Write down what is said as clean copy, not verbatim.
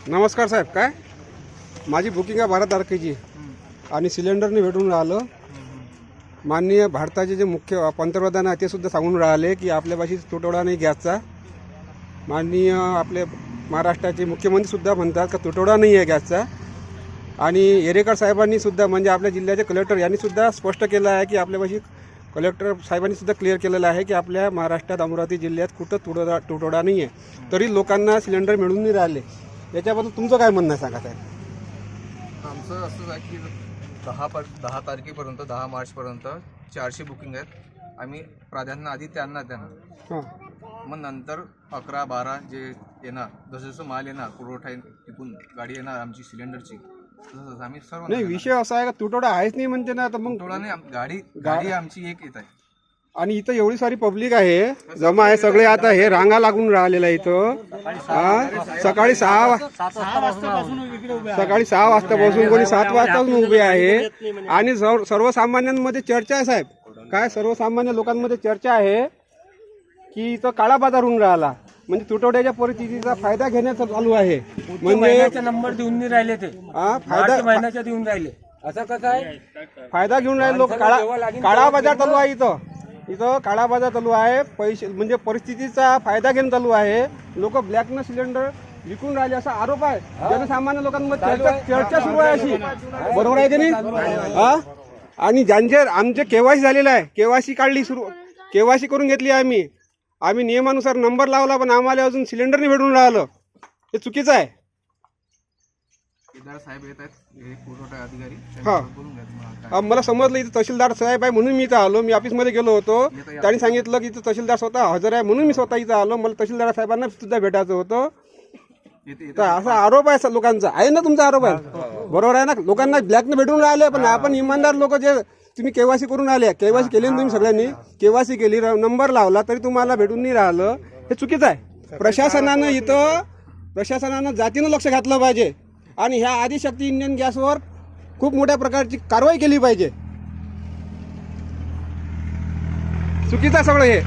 नमस्कार साहेब. काय माझी बुकिंग आहे 12 तारखेची आणि सिलेंडरने भेटून राहिलं. माननीय भारताचे जे मुख्य पंतप्रधान आहेत ते सुद्धा सांगून राहिले की आपल्यापाशी तुटवडा नाही गॅसचा. माननीय आपले महाराष्ट्राचे मुख्यमंत्री सुद्धा म्हणतात का तुटवडा नाही आहे गॅसचा. आणि येरेकर साहेबांनी सुद्धा म्हणजे आपल्या जिल्ह्याचे कलेक्टर यांनी सुद्धा स्पष्ट केलं आहे की आपल्यापाशी कलेक्टर साहेबांनी सुद्धा क्लिअर केलेलं आहे की आपल्या महाराष्ट्रात अमरावती जिल्ह्यात कुठं तुटवडा नाही आहे, तरी लोकांना सिलेंडर मिळून नाही राहिले. याच्याबद्दल तुमचं काय म्हणणं आहे सांगा साहेब? आमचं असंच आहे की 10 तारखेपर्यंत 10 मार्चपर्यंत 400 बुकिंग आहेत. आम्ही प्राधान्य आधी त्यांना देणार, मग नंतर 11-12 जे येणार, जसं जसं माल येणार पुरवठा तिकून गाडी येणार आमची सिलेंडरची, तसंच आम्ही सर्व. नाही, विषय असा आहे का तुटवडा आहेच नाही म्हणते ना, तर मग थोडा नाही, गाडी आमची एक येत आहे. आणि इथं एवढी सारी पब्लिक आहे, जमा आहे सगळे. आता हे रांगा लागून राहिलेला आहे इथं. सकाळी 6 वाजतापासून कोणी 7 वाजतापासून उभे आहे. आणि सर्वसामान्यांमध्ये चर्चा आहे साहेब, काय सर्वसामान्य लोकांमध्ये चर्चा आहे की इथं काळा बाजार होऊन राहिला, म्हणजे तुटवड्याच्या परिस्थितीचा फायदा घेण्याचा चालू आहे. म्हणजे नंबर देऊन नाही राहिले ते, फायदा महिन्याच्या देऊन राहिले. असं कसं आहे, फायदा घेऊन राहिले लोक. काळा बाजार चालू आहे इथं काळा बाजार चालू आहे. पैसे म्हणजे परिस्थितीचा फायदा घेऊन चालू आहे. लोक ब्लॅकनं सिलेंडर विकून राहिले असा आरोप आहे. जनसामान्य लोकांमध्ये चर्चा सुरू आहे अशी. बरोबर आहे की नाही? आणि ज्यांचे आमचे केवायसी झालेलं आहे, केवायसी काढली, केवायसी करून घेतली आम्ही नियमानुसार नंबर लावला, पण आम्हाला अजून सिलेंडर नाही भेटून राहिलं. हे चुकीचं आहे. केदार साहेब येत आहेत, हे पुरवठा अधिकारी. हा, मला समजलं इथं तहसीलदार साहेब आहे म्हणून मी इथं आलो. मी ऑफिसमध्ये गेलो होतो, त्यांनी सांगितलं की इथं तहसीलदार स्वतः हजर आहे म्हणून मी स्वतः इथं आलो. मला तहसीलदार साहेबांना सुद्धा भेटायचं होतं. तर असा आरोप आहे लोकांचा. आहे ना तुमचा आरोप आहे? बरोबर आहे ना? लोकांना ब्लॅकने भेटून राहिले, पण आपण इमानदार लोक जे तुम्ही केवायसी करून आले, केवायसी केली ना तुम्ही सगळ्यांनी, केवायसी केली, नंबर लावला, तरी तुम्हाला भेटून नाही राहिलं. हे चुकीचं आहे. प्रशासनानं जातीनं लक्ष घातलं पाहिजे आणि ह्या आदिशक्ती इंडियन गॅसवर खूप मोठ्या प्रकारची कारवाई केली पाहिजे. चुकीचं आहे सगळं हे.